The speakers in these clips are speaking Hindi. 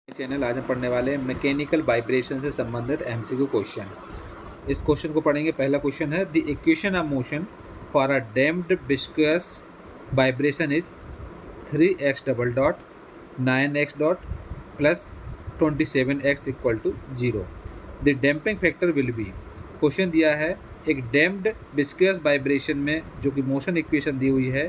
चैनल आज हम पढ़ने वाले हैं मैकेनिकल वाइब्रेशन से संबंधित एमसीक्यू क्वेश्चन। इस क्वेश्चन को पढ़ेंगे। पहला क्वेश्चन है the equation of motion for a damped viscous vibration is 3x double dot 9x dot plus 27x equal to 0। The damping factor will be. Question दिया है एक डैम्प्ड विस्कस वाइब्रेशन में जो कि मोशन इक्वेशन दी हुई है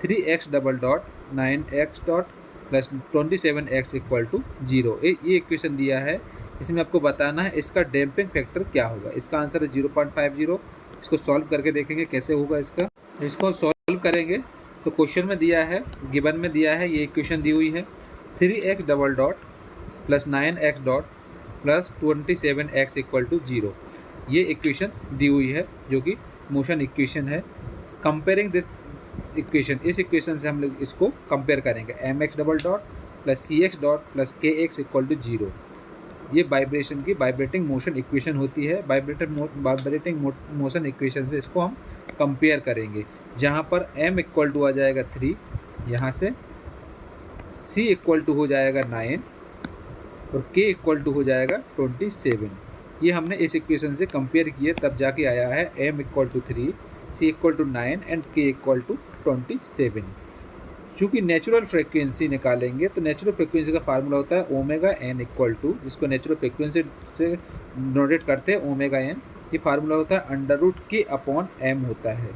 3x double dot 9x dot plus 27x equal to 0। ये इक्वेशन दिया है। इसमें आपको बताना है इसका डैम्पिंग फैक्टर क्या होगा। इसका आंसर है 0.50। इसको सॉल्व करके देखेंगे कैसे होगा इसको सॉल्व करेंगे। तो क्वेश्चन में दिया है, गिवन में दिया है, ये इक्वेशन दी हुई है 3x double dot plus 9x dot plus 27x equal to 0। ये इक्वेशन दी हुई है जो कि मोशन इक्वेशन है। कंपेयरिंग दिस इक्वेशन, इस इक्वेशन से हम लोग इसको कंपेयर करेंगे mx double dot plus cx dot plus kx equal to 0। ये वाइब्रेशन की वाइब्रेटिंग मोशन इक्वेशन होती है। वाइब्रेटिंग मोशन इक्वेशन से इसको हम कंपेयर करेंगे, जहाँ पर m इक्वल टू आ जाएगा 3, यहाँ से c इक्वल टू हो जाएगा 9 और k इक्वल टू हो जाएगा 27। ये हमने इस इक्वेशन से कंपेयर किए तब जाके आया है m equal to 3, c equal to 9 and k equal to 27। चूँकि नेचुरल फ्रिक्वेंसी निकालेंगे तो नेचुरल फ्रिक्वेंसी का फार्मूला होता है ओमेगा एन इक्वल टू, जिसको नेचुरल फ्रिक्वेंसी से नोटेट करते हैं ओमेगा एन। ये फार्मूला होता है under root K upon M होता है।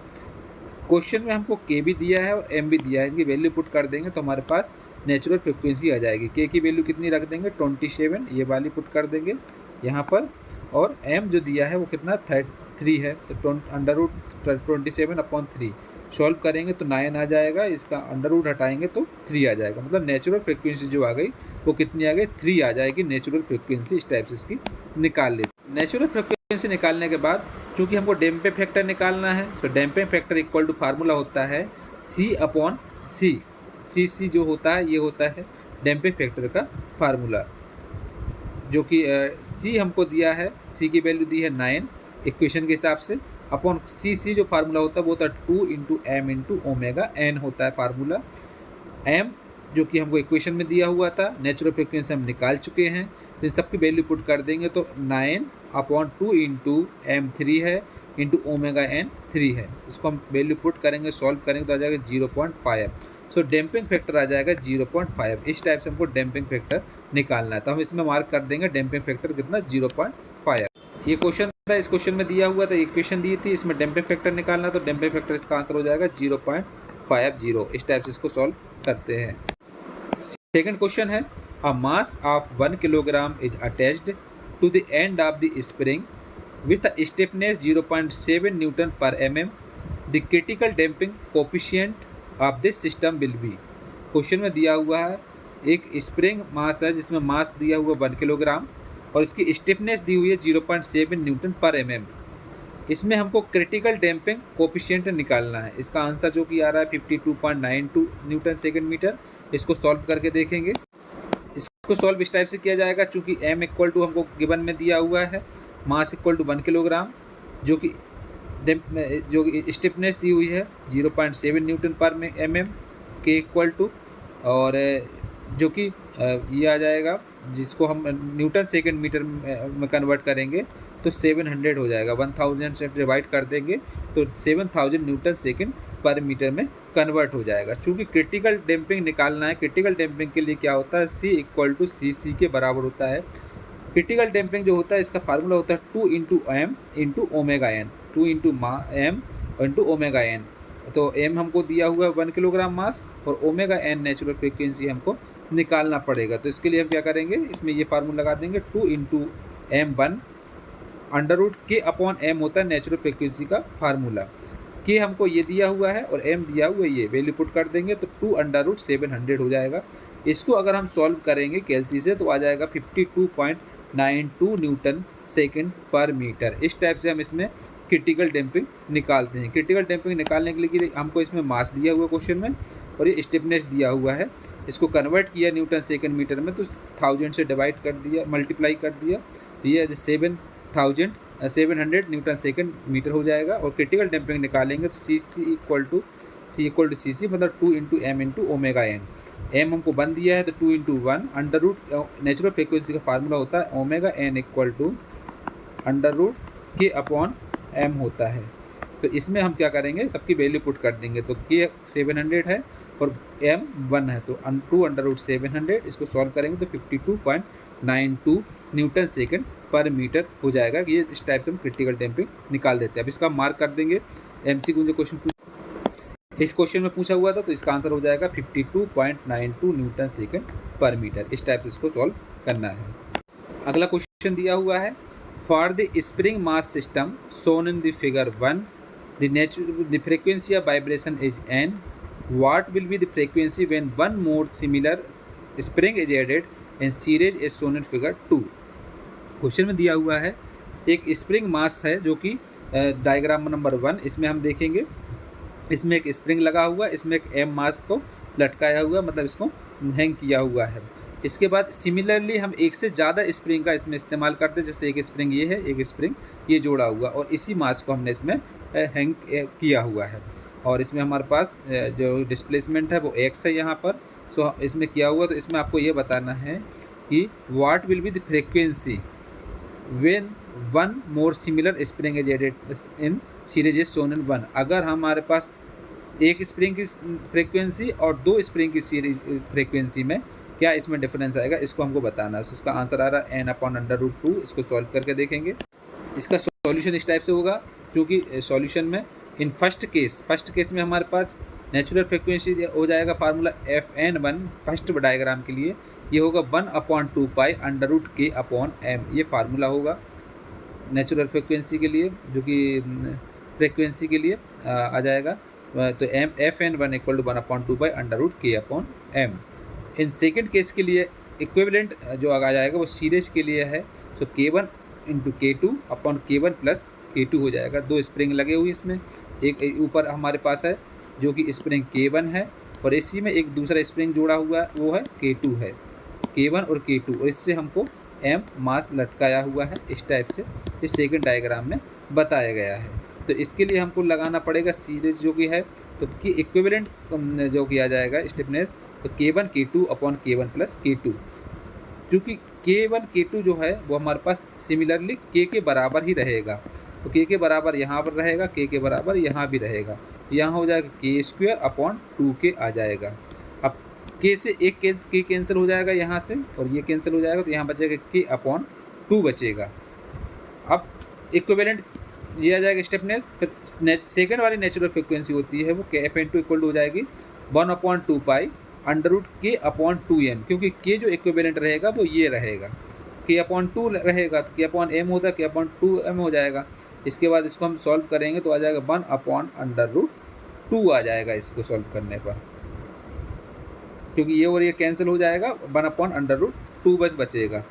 क्वेश्चन में हमको के भी दिया है और एम भी दिया है। इनकी वैल्यू पुट कर देंगे तो हमारे पास नेचुरल फ्रिक्वेंसी आ जाएगी। के की वैल्यू कितनी रख देंगे 27, ये वाली पुट कर देंगे यहाँ पर। और एम जो दिया है वो कितना 3 है, तो अंडर रूट 27 अपॉन 3 सॉल्व करेंगे तो 9 आ जाएगा। इसका अंडर रूट हटाएंगे तो 3 आ जाएगा। मतलब नेचुरल फ्रिक्वेंसी जो आ गई वो कितनी आ गई 3 आ जाएगी नेचुरल फ्रिक्वेंसी। इस टाइप से इसकी निकाल लेते। नेचुरल फ्रिक्वेंसी निकालने के बाद चूँकि हमको डैम्पिंग फैक्टर निकालना है तो damping factor equal to formula होता है C अपॉन C। C जो होता है ये होता है डैम्पिंग फैक्टर का फार्मूला, जो कि C हमको दिया है। C की वैल्यू दी है 9 इक्वेशन के हिसाब से, अपॉन C जो फार्मूला होता है वो होता है 2 into M into omega N होता है फार्मूला। m जो कि हमको इक्वेशन में दिया हुआ था, नेचुरल फ्रिक्वेंसी हम निकाल चुके हैं, तो इन सबकी वैल्यू पुट कर देंगे तो 9 अपॉन 2 इंटू एम 3 है इंटू ओमेगा एन 3 है। इसको हम वैल्यू पुट करेंगे, सॉल्व करेंगे तो आ जाएगा 0.5। सो डैम्पिंग फैक्टर आ जाएगा 0.5। इस टाइप से हमको डैम्पिंग फैक्टर निकालना है, तो हम इसमें मार्क कर देंगे डैम्पिंग फैक्टर कितना 0.5। ये क्वेश्चन था, इस क्वेश्चन में दिया हुआ था, इक्वेशन दी थी, इसमें डैम्पिंग फैक्टर निकालना, तो डैम्पिंग फैक्टर इसका आंसर हो जाएगा 0.50। इस टाइप से इसको सॉल्व करते हैं। सेकंड क्वेश्चन है a mass of 1 kilogram is attached to the end of the spring with a stiffness 0.7 newton per mm। The critical damping coefficient of this system will be. Question में दिया हुआ है एक स्प्रिंग मास है जिसमें मास दिया हुआ 1 किलोग्राम और इसकी स्टिफनेस दी हुई है 0.7 न्यूटन पर mm। इसमें हमको क्रिटिकल डैम्पिंग कोफिशिएंट निकालना है। इसका आंसर जो कि आ रहा है 52.92 न्यूटन सेकेंड मीटर। इसको सॉल्व करके देखेंगे। इसको सॉल्व इस टाइप से किया जाएगा, चूँकि m इक्वल टू हमको गिवन में दिया हुआ है मास इक्वल टू 1 किलोग्राम, जो कि स्टिफनेस दी हुई है 0.7 न्यूटन पर mm, के इक्वल टू, और जो कि ये आ जाएगा जिसको हम न्यूटन सेकंड मीटर में कन्वर्ट करेंगे तो 700 हो जाएगा। 1000 से डिवाइड कर देंगे तो 7000 न्यूटन सेकंड पर मीटर में कन्वर्ट हो जाएगा। चूँकि क्रिटिकल डैम्पिंग निकालना है, क्रिटिकल डैम्पिंग के लिए क्या होता है C इक्वल टू CC के बराबर होता है। क्रिटिकल डैम्पिंग जो होता है इसका फार्मूला होता है 2 into M into omega N, 2 into M into omega N. तो m हमको दिया हुआ है 1 किलोग्राम मास और ओमेगा एन नेचुरल फ्रिक्वेंसी हमको निकालना पड़ेगा। तो इसके लिए हम क्या करेंगे, इसमें ये फार्मूला लगा देंगे 2 into m1 under root K upon m होता है नेचुरल फ्रिक्वेंसी का फार्मूला। के हमको ये दिया हुआ है और m दिया हुआ है, ये वैल्यू पुट कर देंगे तो 2 अंडर रूट 700 हो जाएगा। इसको अगर हम सॉल्व करेंगे कैलसी से तो आ जाएगा 52.92 न्यूटन सेकेंड पर मीटर। इस टाइप से हम इसमें क्रिटिकल डैम्पिंग निकालते हैं। क्रिटिकल डैम्पिंग निकालने के लिए हमको इसमें मास दिया हुआ क्वेश्चन में और ये स्टिफनेस दिया हुआ है। इसको कन्वर्ट किया न्यूटन सेकंड मीटर में तो 1000 से डिवाइड कर दिया, मल्टीप्लाई कर दिया, तो ये 700 न्यूटन सेकंड मीटर हो जाएगा। और क्रिटिकल डैम्पिंग निकालेंगे तो C इक्वल टू CC मतलब 2 into M into omega N. M हमको 1 दिया है तो 2 into 1 under root natural frequency का फार्मूला होता है omega N equal to under root K upon M होता है। तो इसमें हम क्या करेंगे, सबकी वैल्यू पुट कर देंगे। तो के 700 है और एम 1 है, तो 2 अंडर रूट 700, इसको सॉल्व करेंगे तो 52.92 न्यूटन सेकेंड पर मीटर हो जाएगा। ये इस टाइप से हम क्रिटिकल टेम्परेचर निकाल देते हैं। अब इसका मार्क कर देंगे। एमसीक्यू जो क्वेश्चन इस क्वेश्चन में पूछा हुआ था, तो इसका आंसर हो जाएगा 52.92 न्यूटन सेकेंड पर मीटर। इस टाइप से इसको सॉल्व करना है। अगला क्वेश्चन दिया हुआ है, for the spring mass system shown in the figure 1 the frequency of vibration is n. What will be the frequency when one more similar spring is added in series as shown in figure 2? Question में दिया हुआ है एक स्प्रिंग मास है जो कि डायग्राम नंबर 1, इसमें हम देखेंगे इसमें एक स्प्रिंग लगा हुआ है, इसमें एक एम मास को लटकाया हुआ, मतलब इसको हैंग किया हुआ है। इसके बाद सिमिलरली हम एक से ज़्यादा स्प्रिंग का इसमें इस्तेमाल करते हैं, जैसे एक स्प्रिंग ये है, एक स्प्रिंग ये जोड़ा हुआ, और इसी मास को हमने इसमें हैंग किया हुआ है। और इसमें हमारे पास जो डिस्प्लेसमेंट है वो एक्स है यहाँ पर, सो इसमें किया हुआ। तो इसमें आपको ये बताना है कि what will be the frequency when one more similar spring is added in series is shown in 1। अगर हमारे पास एक स्प्रिंग की फ्रीक्वेंसी और 2 स्प्रिंग की सीरीज फ्रीक्वेंसी में क्या इसमें डिफरेंस आएगा, इसको हमको बताना है। तो इसका आंसर आ रहा है n/√2। इसको सॉल्व करके देखेंगे। इसका सॉल्यूशन इस टाइप से होगा, क्योंकि सॉल्यूशन में इन फर्स्ट केस में हमारे पास नेचुरल फ्रिक्वेंसी हो जाएगा फार्मूला Fn1 फर्स्ट डायग्राम के लिए, ये होगा 1/2 पाई √k/m। ये फार्मूला होगा नेचुरल फ्रिक्वेंसी के लिए, जो कि फ्रिक्वेंसी के लिए आ जाएगा। तो Fn1 equal to 1/2 pi √k/m। In second case के लिए इक्विवेलेंट जो आ जाएगा वो सीरीज के लिए है, तो k1 into k2/k1 plus k2 हो जाएगा। 2 स्प्रिंग लगे हुए इसमें, एक ऊपर हमारे पास है जो कि स्प्रिंग k1 है, और इसी में एक दूसरा स्प्रिंग जोड़ा हुआ है वो है k2 है, k1 और k2, और इससे हमको m मास लटकाया हुआ है। इस टाइप से इस सेकेंड डायग्राम में बताया गया है। तो इसके लिए हमको लगाना पड़ेगा सीरीज जो कि है, तो कि इक्विवेलेंट जो किया जाएगा स्टिफनेस, तो k1 k2/k1 प्लस k2, क्योंकि k1 k2 जो है वो हमारे पास सिमिलरली k के बराबर ही रहेगा। तो k के बराबर यहाँ पर रहेगा, k के बराबर यहाँ भी रहेगा, यहाँ हो जाएगा k²/2k आ जाएगा। अब k से एक k कैंसिल हो जाएगा यहाँ से, और ये कैंसिल हो जाएगा, तो यहाँ बचेगा k/2 बचेगा। अब इक्विवेलेंट ये आ जाएगा स्टिफनेस। फिर सेकेंड वाली नेचुरल फ्रिक्वेंसी होती है वो Fn2 इक्वल टू हो जाएगी 1/2 पाई √k/2m, क्योंकि k जो इक्विवेलेंट रहेगा वो ये रहेगा, k/2 रहेगा, तो k/m होता है, k/2m हो जाएगा। इसके बाद इसको हम सॉल्व करेंगे तो आ जाएगा 1/√2 आ जाएगा इसको सॉल्व करने पर, क्योंकि ये और ये कैंसिल हो जाएगा, 1/√2 बस बचेगा।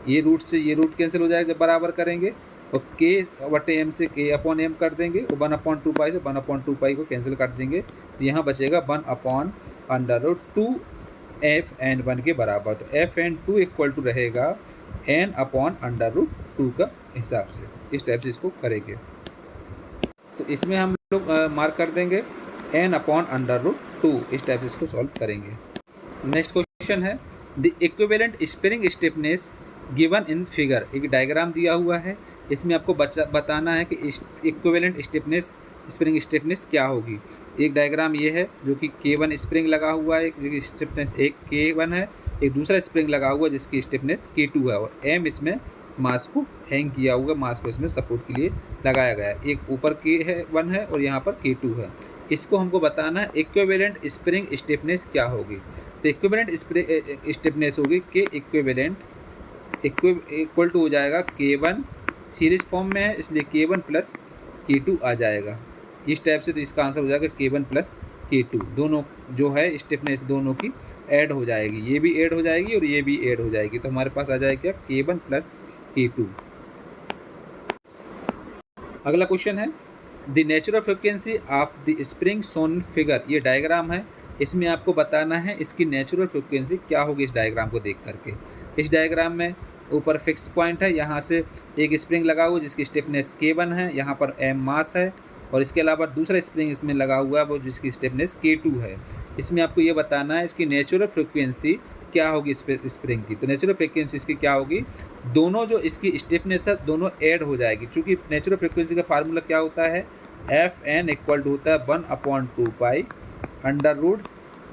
ये रूट से ये रूट कैंसिल हो जाएगा जब बराबर करेंगे, और k/m से k/m कर देंगे, और 1/2 पाई से 1/2 पाई को कैंसिल कर देंगे, तो यहाँ बचेगा 1/√2 Fn1 के बराबर। तो Fn2 इक्वल टू रहेगा n/√2 का हिसाब से। इस टाइप से इसको करेंगे, तो इसमें हम लोग मार्क कर देंगे n/√2। इस टाइप से इसको सॉल्व करेंगे। नेक्स्ट क्वेश्चन है, the equivalent spring stiffness given in figure. एक डायग्राम दिया हुआ है, इसमें आपको बताना है कि इक्विवेलेंट स्टिफनेस स्प्रिंग स्टिफनेस क्या होगी। एक डायग्राम ये है जो कि k1 स्प्रिंग लगा हुआ है, जिसकी स्टिफनेस एक k1 है, एक दूसरा स्प्रिंग लगा हुआ है जिसकी स्टिफनेस k2 है, और m इसमें मास को हैंग किया हुआ, मास को इसमें सपोर्ट के लिए लगाया गया है। एक ऊपर k1 है और यहाँ पर k2 है। इसको हमको बताना है इक्विवेलेंट स्प्रिंग स्टिफनेस क्या होगी। तो इक्विवेलेंट स्टिफनेस होगी k इक्विवेलेंट इक्वल टू हो जाएगा k1, सीरीज फॉर्म में है इसलिए k1 प्लस k2 आ जाएगा। इस टाइप से तो इसका आंसर हो जाएगा k1 प्लस k2, दोनों जो है स्टिफनेस दोनों की ऐड हो जाएगी, ये भी ऐड हो जाएगी और ये भी ऐड हो जाएगी, तो हमारे पास आ जाएगा k1 प्लस k2। अगला क्वेश्चन है, the natural frequency of the spring shown figure. ये डायग्राम है, इसमें आपको बताना है इसकी नेचुरल फ्रिक्वेंसी क्या होगी। इस डायग्राम को देख करके, इस डायग्राम में ऊपर फिक्स पॉइंट है, यहाँ से एक स्प्रिंग लगा हुआ जिसकी स्टिफनेस k1 है, यहाँ पर m मास है, और इसके अलावा दूसरा स्प्रिंग इसमें लगा हुआ है वो जिसकी स्टिफनेस k2 है। इसमें आपको ये बताना है इसकी नेचुरल फ्रिक्वेंसी क्या होगी स्प्रिंग की। तो नेचुरल फ्रिक्वेंसी इसकी क्या होगी, दोनों जो इसकी स्टिफनेस है दोनों ऐड हो जाएगी, क्योंकि नेचुरल फ्रिक्वेंसी का फार्मूला क्या होता है, एफ एन इक्वल टू होता है 1/2 under root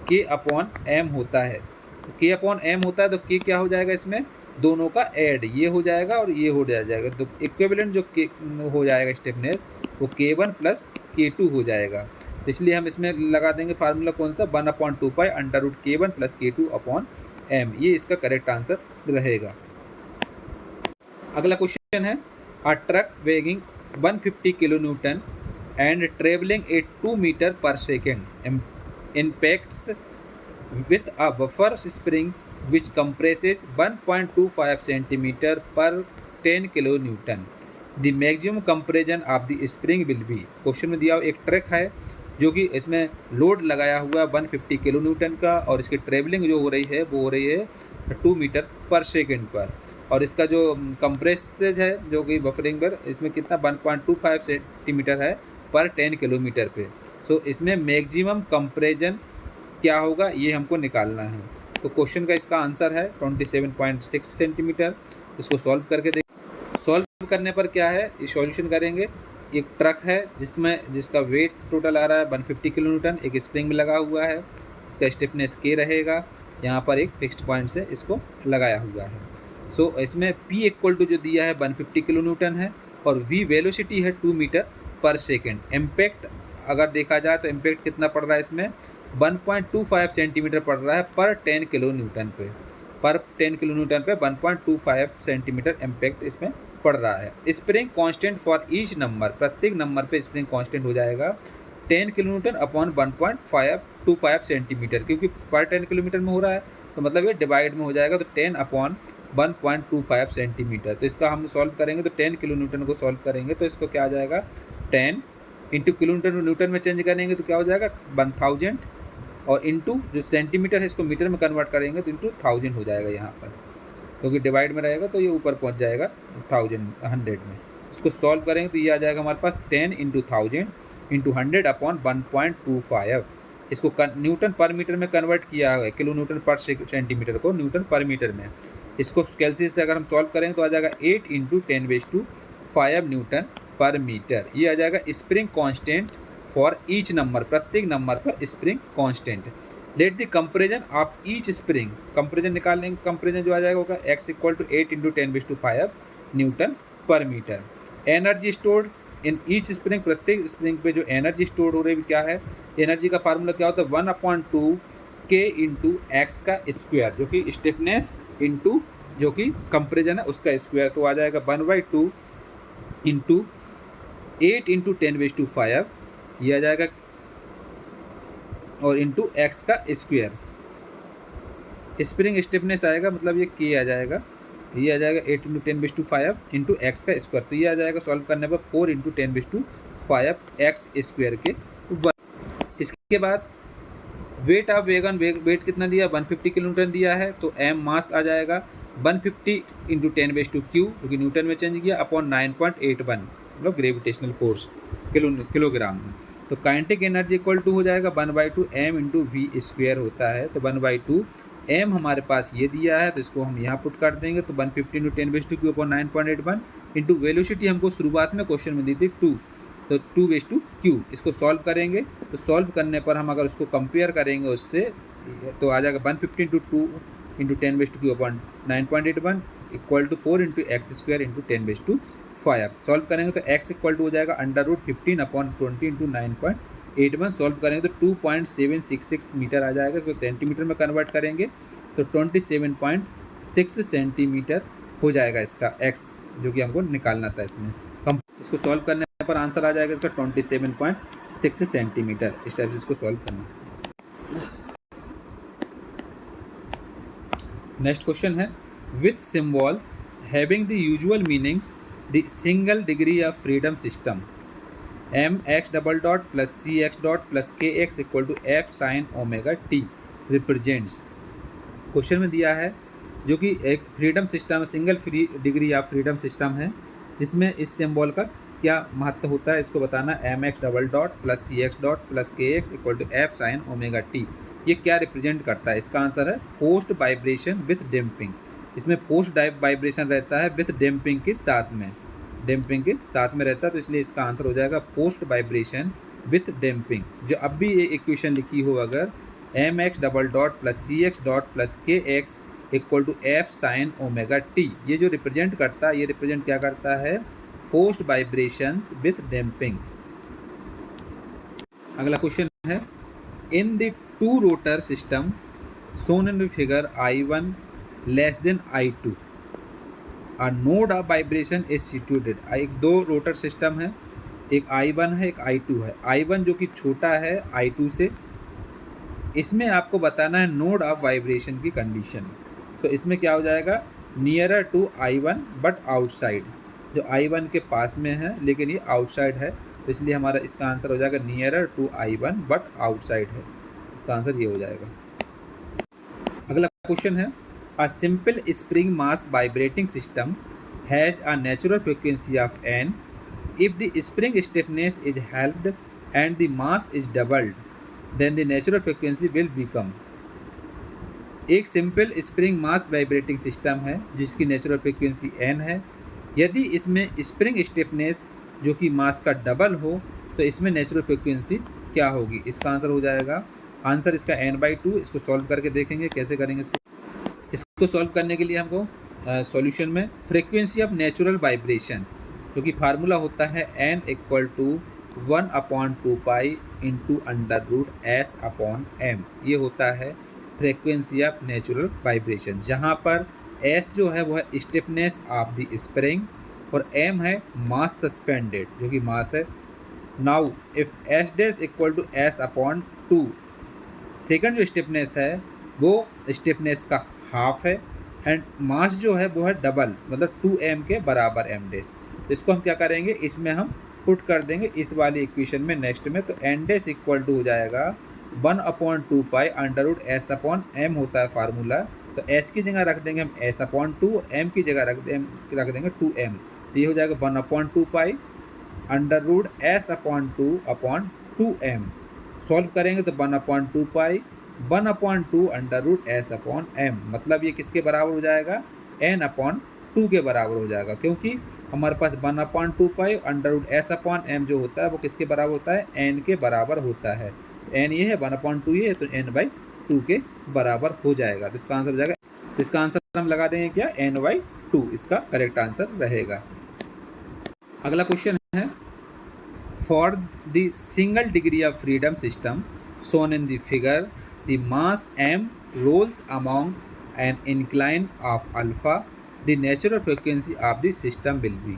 K upon M होता है। तो के अपॉन एम होता है तो के क्या हो जाएगा, इसमें दोनों का ऐड, ये हो जाएगा और ये हो जाएगा, तो इक्विवेलेंट जो के हो जाएगा स्टिफनेस वो K1 प्लस K2 हो जाएगा। तो इसलिए हम इसमें लगा देंगे फार्मूला कौन सा, 1/2 under root K1 plus K2 upon M, ये इसका करेक्ट आंसर रहेगा। अगला क्वेश्चन है, a truck weighing 150 kilo newton and travelling at 2 metre per second impacts with a buffer spring which compresses 1.25 centimeter per 10 kilonewton. The maximum compression of the spring will be। Question में दिया एक ट्रक है जो कि इसमें लोड लगाया हुआ है 150 किलो न्यूटन का, और इसकी ट्रेवलिंग जो हो रही है वो हो रही है 2 मीटर पर सेकेंड पर, और इसका जो कंप्रेसेज है जो कि बफरिंग पर इसमें कितना 1.25 सेंटीमीटर है पर 10 किलोमीटर पे। सो इसमें मैक्सिमम कंप्रेशन क्या होगा ये हमको निकालना है। तो क्वेश्चन का इसका आंसर है 27.6 सेंटीमीटर। इसको सॉल्व करके देख, सॉल्व करने पर क्या है, ये सॉल्यूशन करेंगे। एक ट्रक है जिसका वेट टोटल आ रहा है 150 किलो न्यूटन, एक स्प्रिंग में लगा हुआ है, इसका स्टिफनेस के रहेगा, यहाँ पर एक फिक्स्ड पॉइंट से इसको लगाया हुआ है। सो इसमें P इक्वल टू जो दिया है 150 किलो न्यूटन है, और V वेलोसिटी है 2 मीटर पर सेकेंड। इम्पैक्ट अगर देखा जाए तो इम्पैक्ट कितना पड़ रहा है इसमें 1.25 सेंटीमीटर पड़ रहा है पर 10 किलो न्यूटन पे, पर 10 किलो न्यूटन पे 1.25 सेंटीमीटर इम्पैक्ट इसमें पड़ रहा है। Spring constant for each number, प्रत्येक नंबर पे स्प्रिंग कांस्टेंट हो जाएगा 10 किलो न्यूटन अपॉन 1.525 सेंटीमीटर, क्योंकि पर 10 किलोमीटर में हो रहा है तो मतलब ये डिवाइड में हो जाएगा, तो 10 अपॉन 1.25 सेंटीमीटर। तो इसका हम सॉल्व करेंगे तो 10 किलो न्यूटन को सॉल्व करेंगे तो इसको क्या आ जाएगा, 10 इंटू किलोमीटर को न्यूटन में चेंज करेंगे तो क्या हो जाएगा 1000, और इंटू जो सेंटीमीटर है इसको मीटर में कन्वर्ट करेंगे तो इंटू 1000 हो जाएगा यहाँ पर, क्योंकि डिवाइड में रहेगा तो ये ऊपर पहुँच जाएगा 100 में। इसको सॉल्व करेंगे तो ये आ जाएगा हमारे पास 10 इंटू 1000 इंटू 100 अपॉन 1.25। इसको न्यूटन पर मीटर में कन्वर्ट किया है, किलो न्यूटन पर सेंटीमीटर को न्यूटन पर मीटर में। इसको कैलसियस से अगर हम सॉल्व करेंगे तो आ जाएगा 8 इंटू 10⁵ न्यूटन पर मीटर। ये आ जाएगा spring constant for each number, प्रत्येक नंबर पर spring constant. Let the comparison of each spring, comparison निकालने कंपेरिजन जो आ जाएगा होगा x equal to 8 into 10⁵ newton पर metre. Energy stored in each spring, प्रत्येक स्प्रिंग पे जो एनर्जी स्टोर हो रही है क्या है, एनर्जी का फार्मूला क्या होता है 1/2 k इंटू एक्स का स्क्वायर, जो कि स्टिफनेस इंटू जो कि कंपेरिजन है उसका स्क्वायर, तो आ जाएगा 1/2 इंटू 8 इंटू 10⁵, ये आ जाएगा, और इंटू एक्स का स्क्वायर। स्प्रिंग स्टिफनेस आएगा मतलब ये के आ जाएगा, ये आ जाएगा 8 इंटू 10⁵ इंटू एक्स का स्क्वायर, तो ये आ जाएगा सॉल्व करने पर 4 इंटू 10⁵ एक्स स्क्वायर के ऊपर। इसके बाद वेट ऑफ वेगन, वेट कितना दिया 150 किलो न्यूटन दिया है, तो एम मास आ जाएगा 150 इंटू 10⁻⁵, क्योंकि न्यूटन में चेंज किया, अपॉन 9.81 मतलब ग्रेविटेशनल फोर्स किलोग्राम में। तो काइनेटिक एनर्जी इक्वल टू हो जाएगा 1/2 एम इंटू वी स्क्वायर होता है, तो 1/2 एम हमारे पास ये दिया है तो इसको हम यहाँ पुट कर देंगे, तो 150 इंटू 10⁻³ अपॉन 9.81 इंटू वेलोसिटी हमको शुरुआत में क्वेश्चन में दी थी 2, तो 2/q। इसको सॉल्व करेंगे तो सॉल्व करने पर हम अगर उसको कंपेयर करेंगे उससे तो आ जाएगा 150 into 2 into 10⁻³ upon 9.81 equal to 4 into X square into 10⁻⁵। Solve करेंगे तो x इक्वल टू हो जाएगा √15 अपॉन 20 इंटू 9.81। सॉल्व करेंगे तो 2.766 मीटर आ जाएगा, इसको सेंटीमीटर में कन्वर्ट करेंगे तो 27.6 सेंटीमीटर हो जाएगा इसका x, जो कि हमको निकालना था इसमें। हम इसको सॉल्व करने पर आंसर आ जाएगा इसका 27.6 सेंटीमीटर। इस टाइप से इसको सॉल्व करना। नेक्स्ट क्वेश्चन है, with symbols having the usual meanings the single degree of freedom system mx plus cx plus kx equal to f sin omega t represents. Question में दिया है जो कि एक freedom system, single free degree of freedom system है, जिसमें इस सिंबल का क्या महत्व होता है इसको बताना। mx plus cx plus kx equal to f sin omega t। ये क्या रिप्रेजेंट करता है? इसका आंसर है फोर्स्ड वाइब्रेशन विथ डैम्पिंग। इसमें फोर्स्ड वाइब्रेशन रहता है विथ डैम्पिंग के साथ में, डैम्पिंग के साथ में रहता है, तो इसलिए इसका आंसर हो जाएगा फोर्स्ड वाइब्रेशन विथ डैम्पिंग। जो अब भी ये इक्वेशन लिखी हो अगर mx double dot plus C X dot plus K X equal to F sine omega T, ये जो रिप्रेजेंट करता है, ये रिप्रेजेंट क्या करता है? Forced vibrations with damping. अगला क्वेश्चन है in the two rotor system shown in the figure I1 less than I2 a node of vibration is situated। एक दो रोटर सिस्टम है, एक I1 है एक I2 है। I1 जो कि छोटा है I2 से, इसमें आपको बताना है नोड ऑफ वाइब्रेशन की कंडीशन। तो इसमें क्या हो जाएगा? Nearer to I1 but outside, जो I1 के पास में है लेकिन ये आउटसाइड है, तो इसलिए हमारा इसका आंसर हो जाएगा nearer to I1 but outside है। इसका आंसर ये हो जाएगा। अगला क्वेश्चन है a simple spring mass vibrating system has a natural frequency of n if the spring stiffness is halved and the mass is doubled then the natural frequency will become. एक simple spring mass vibrating system है जिसकी नेचुरल फ्रीक्वेंसी n है। यदि इसमें स्प्रिंग स्टिफनेस जो कि मास का डबल हो तो इसमें नेचुरल फ्रीक्वेंसी क्या होगी? इसका आंसर हो जाएगा, आंसर इसका n/2। इसको सॉल्व करके देखेंगे कैसे करेंगे। इसको सॉल्व करने के लिए हमको सॉल्यूशन में फ्रीक्वेंसी ऑफ नेचुरल वाइब्रेशन, जो कि फार्मूला होता है n equal to 1/2 pi into under root s upon m। ये होता है फ्रीक्वेंसी ऑफ नेचुरल वाइब्रेशन, जहाँ पर s जो है वो है स्टिफनेस ऑफ द स्प्रिंग और m है मास सस्पेंडेड जो कि मास है। Now if s dash equal to s upon 2, second जो स्टिफनेस है वो स्टिफनेस का हाफ है एंड मास जो है वो है डबल, मतलब 2m के बराबर m डैश। तो इसको हम क्या करेंगे, इसमें हम पुट कर देंगे इस वाली इक्वेशन में नेक्स्ट में। तो n डैश इक्वल टू हो जाएगा 1/2 pi under root s upon m होता है फार्मूला। तो s की जगह रख देंगे हम s अपॉन 2, m की जगह रख देंगे 2m। तो ये हो जाएगा 1/2 pi under root s upon 2 upon 2m। Solve करेंगे तो 1/2 pi 1/2 under root s upon m, मतलब ये किसके बराबर हो जाएगा? n/2 के बराबर हो जाएगा, क्योंकि हमारे पास 1/2 pi under root s upon m जो होता है वो किसके बराबर होता है? n के बराबर होता है। n ये है, 1/2 ये है, तो n/2 के बराबर हो जाएगा। तो इसका आंसर हो जाएगा, तो इसका आंसर हम लगा देंगे क्या? n/2 इसका करेक्ट आंसर रहेगा। अगला क्वेश्चन है For the single degree of freedom system shown in the figure, the mass m rolls along an incline of alpha. The natural frequency of the system will be।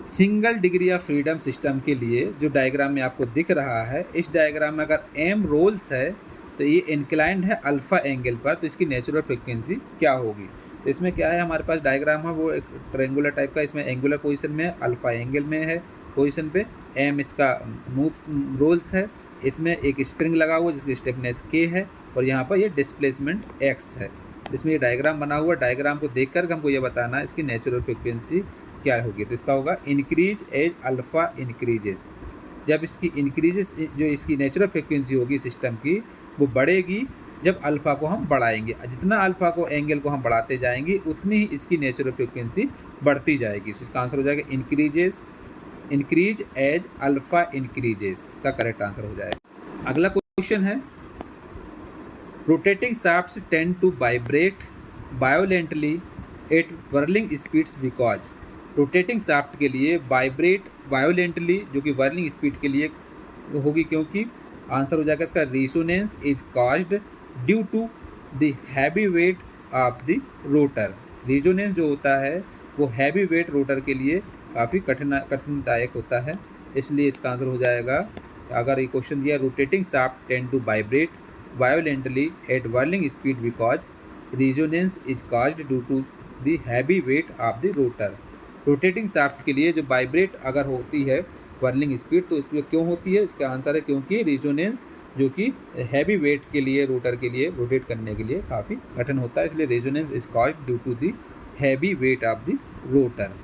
Single degree of freedom system के लिए जो डायग्राम में आपको दिख रहा है, इस डायग्राम में अगर m रोल्स है तो ये इंक्लाइंड है अल्फा एंगल पर, तो इसकी नेचुरल फ्रीक्वेंसी क्या होगी? तो इसमें क्या है, हमारे पास डायग्राम है वो एक ट्रायंगुलर टाइप का, इसमें एंगुलर पोजीशन में है, अल्फा एंगल में है पोजीशन पे, m इसका मूव रोल्स है, इसमें एक स्प्रिंग लगा हुआ जिसकी स्टिफनेस k है और यहाँ पर ये डिस्प्लेसमेंट x है। इसमें ये डायग्राम बना हुआ, डायग्राम को देख कर हमको ये बताना है इसकी नेचुरल फ्रिक्वेंसी क्या होगी। तो इसका होगा इंक्रीज एज अल्फ़ा इंक्रीजेस। जब इसकी इंक्रीजेस जो इसकी नेचुरल फ्रिक्वेंसी होगी सिस्टम की वो बढ़ेगी जब अल्फ़ा को हम बढ़ाएंगे। जितना अल्फ़ा को एंगल को हम बढ़ाते जाएंगे उतनी ही इसकी नेचुरल फ्रिक्वेंसी बढ़ती जाएगी। तो इसका आंसर हो जाएगा इंक्रीज एज अल्फ़ा इंक्रीजेस, इसका करेक्ट आंसर हो जाएगा। अगला क्वेश्चन है rotating shafts tend to vibrate violently at whirling speeds because. Rotating shaft के लिए वाइब्रेट वायोलेंटली जो कि व्हर्लिंग स्पीड के लिए होगी, क्योंकि आंसर हो जाएगा इसका resonance is caused due to the heavy weight of the rotor. Resonance जो होता है वो हैवी वेट रोटर के लिए काफ़ी कठिनदायक होता है, इसलिए इसका आंसर हो जाएगा, अगर ये क्वेश्चन दिया rotating shaft tend to vibrate violently at whirling speed because resonance is caused due to the heavy weight of the rotor. Rotating shaft के लिए जो वाइब्रेट अगर होती है व्हर्लिंग स्पीड तो इसमें क्यों होती है, इसका आंसर है क्योंकि रेजोनेंस जो कि हैवी वेट के लिए रोटर के लिए रोटेट करने के लिए काफ़ी कठिन होता है, इसलिए resonance is caused due to the heavy weight of the rotor.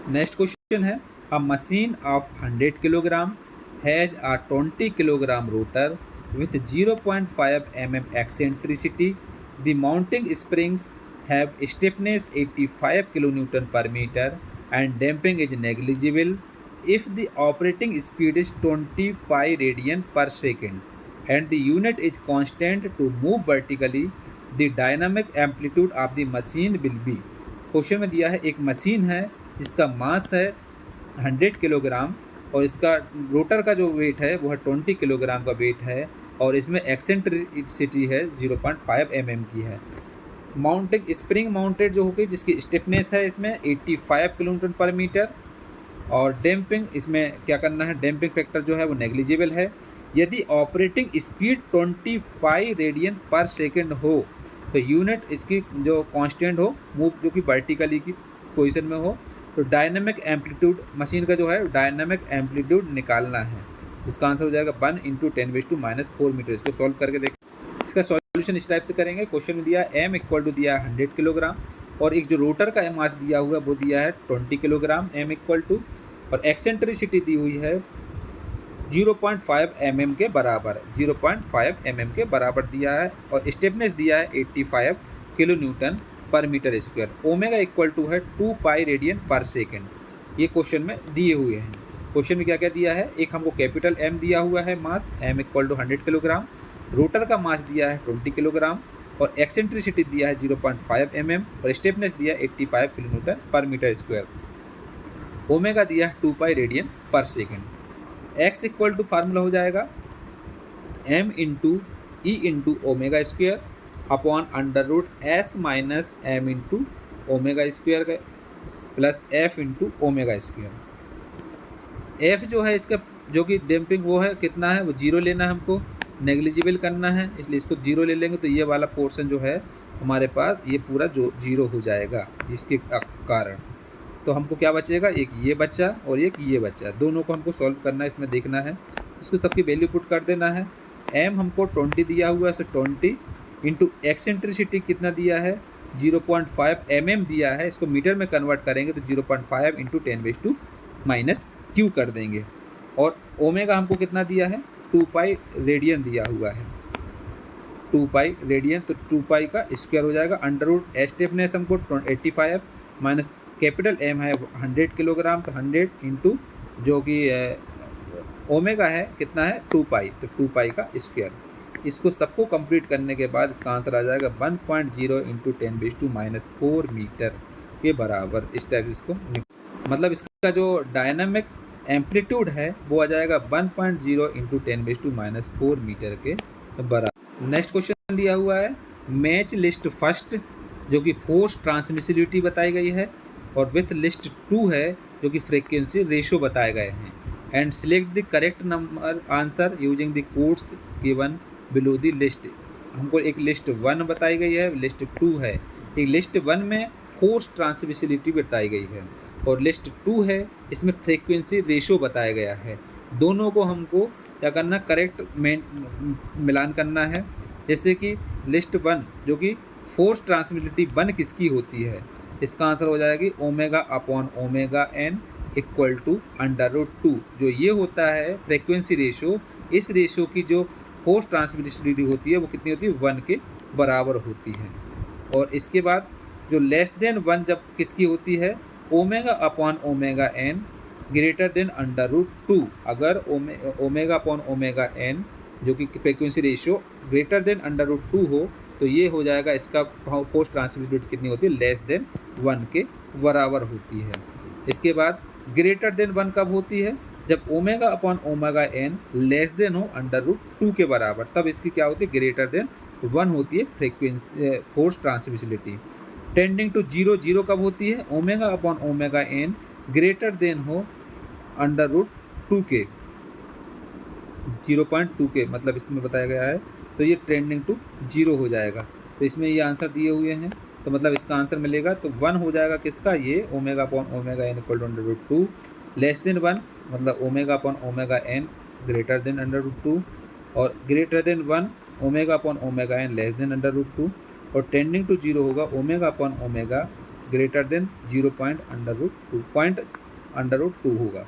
Next question है a machine of 100 kilogram has a 20 kilogram rotor with 0.5 mm eccentricity. The mounting springs have stiffness 85 kilonewton per meter and damping is negligible if the operating speed is 25 radian per second and the unit is constant to move vertically. The dynamic amplitude of the machine will be. Question में दिया है एक मशीन है जिसका मास है 100 किलोग्राम और इसका रोटर का जो वेट है वो है 20 किलोग्राम का वेट है और इसमें एक्सेंट्रिसिटी है 0.5 mm की है। माउंटिंग स्प्रिंग माउंटेड जो होगी जिसकी स्टिफनेस है इसमें 85 किलोन्यूटन पर मीटर और डैम्पिंग इसमें क्या करना है, डैम्पिंग फैक्टर जो है वो नेग्लिजिबल है। यदि ऑपरेटिंग स्पीड 25 रेडियन पर सेकेंड हो तो यूनिट इसकी जो कांस्टेंट हो, मूव जो कि वर्टिकली की पोजीशन में हो, तो डायनामिक एम्पलीट्यूड मशीन का जो है डायनामिक एम्पलीट्यूड निकालना है। इसका आंसर हो जाएगा 1 × 10⁻⁴ मीटर। इसको सॉल्व करके देखें। इसका सॉल्यूशन इस टाइप से करेंगे। क्वेश्चन में दिया m इक्वल टू दिया है 100 किलोग्राम और एक जो रोटर का मास दिया हुआ है वो दिया है 20 किलोग्राम m इक्वल टू, और एक्सेंट्रिसिटी दी हुई है 0.5 mm के बराबर, 0.5 mm के बराबर दिया है और स्टिफनेस दिया है 85 किलो न्यूटन पर metre square. Omega equal to है 2 पाई रेडियन पर सेकेंड। ये क्वेश्चन में दिए हुए हैं। क्वेश्चन में क्या क्या दिया है, एक हमको कैपिटल M दिया हुआ है mass m equal to 100 kilogram, rotor का मास दिया है 20 किलोग्राम और एक्सेंट्रिसिटी दिया है 0.5 mm और स्टिफनेस दिया है 85 किलो न्यूटन पर मीटर स्क्वायर। ओमेगा दिया है 2 पाई रेडियन पर second. x equal to formula हो जाएगा m into e into omega square upon √s minus m into omega square का plus f into omega square. f जो है इसका जो कि डैम्पिंग वो है कितना है, वो 0 लेना है हमको, नेग्लिजिबल करना है, इसलिए इसको 0 ले लेंगे तो ये वाला पोर्शन जो है हमारे पास ये पूरा जो 0 हो जाएगा जिसके कारण। तो हमको क्या बचेगा, एक ये बच्चा और एक ये बच्चा, दोनों को हमको सॉल्व करना है, इसमें देखना है, इसको सबकी वैल्यू पुट कर देना है। m हमको 20 दिया हुआ है, सो 20 इंटू एक्सेंट्रिसिटी कितना दिया है 0.5 mm दिया है, इसको मीटर में कन्वर्ट करेंगे तो 0.5 इंटू 10⁻⁻³ कर देंगे। और ओमेगा हमको कितना दिया है 2 पाई रेडियन दिया हुआ है, 2 पाई रेडियन, तो 2 पाई का स्क्वायर हो जाएगा। √s स्टिफनेस हमको 85 माइनस कैपिटल M है 100 किलोग्राम, तो 100 इंटू जो कि ओमेगा है कितना है 2 पाई, तो 2 पाई का स्क्वायर। इसको सबको कंप्लीट करने के बाद इसका आंसर आ जाएगा 1.0 इंटू 10⁻⁴ मीटर के बराबर। इस टाइप इसको मतलब इसका जो डायनामिक एम्पलीट्यूड है वो आ जाएगा 1.0 इंटू 10⁻⁴ मीटर के बराबर। नेक्स्ट क्वेश्चन दिया हुआ है मैच लिस्ट फर्स्ट जो कि फोर्स ट्रांसमिसिबिलिटी बताई गई है और विथ लिस्ट 2 है जो कि फ्रीक्वेंसी रेशो बताए गए हैं। And select the correct number answer using the codes given below the list. हमको एक लिस्ट 1 बताई गई है, लिस्ट 2 है। एक लिस्ट 1 में फोर्स ट्रांसमिसिबिलिटी बताई गई है और लिस्ट 2 है इसमें फ्रीक्वेंसी रेशो बताया गया है। दोनों को हमको क्या करना, करेक्ट मिलान करना है। जैसे कि लिस्ट 1 जो कि फोर्स ट्रांसमिसिबिलिटी 1 किसकी होती है, इसका आंसर हो जाएगी omega upon omega n equal to √2। जो ये होता है फ्रीक्वेंसी रेशो, इस रेशो की जो फोर्स ट्रांसमिसिबिलिटी होती है वो कितनी होती है 1 के बराबर होती है। और इसके बाद जो लेस देन 1 जब किसकी होती है, omega upon omega n greater than √2। अगर ओमेगा अपॉन ओमेगा n जो कि फ्रीक्वेंसी रेशियो ग्रेटर देन √2 हो तो ये हो जाएगा इसका फोर्स ट्रांसमिसिबिलिटी कितनी होती है, लेस देन 1 के बराबर होती है। इसके बाद ग्रेटर देन 1 कब होती है, जब omega upon omega n less then हो √2 के बराबर, तब इसकी क्या होती है ग्रेटर देन 1 होती है frequency force transmissibility. Tending to 0 कब होती है, omega upon omega n greater than हो √2 के 0.2 के, मतलब इसमें बताया गया है, तो ये ट्रेंडिंग टू 0 हो जाएगा। तो इसमें ये आंसर दिए हुए हैं, तो मतलब इसका आंसर मिलेगा तो 1 हो जाएगा किसका, ये omega upon omega n equal to √2, less than 1 मतलब omega upon omega n greater than √2 और greater than 1 omega upon omega n less than √2 और टेंडिंग टू 0 होगा omega upon omega greater than 0.√2 होगा।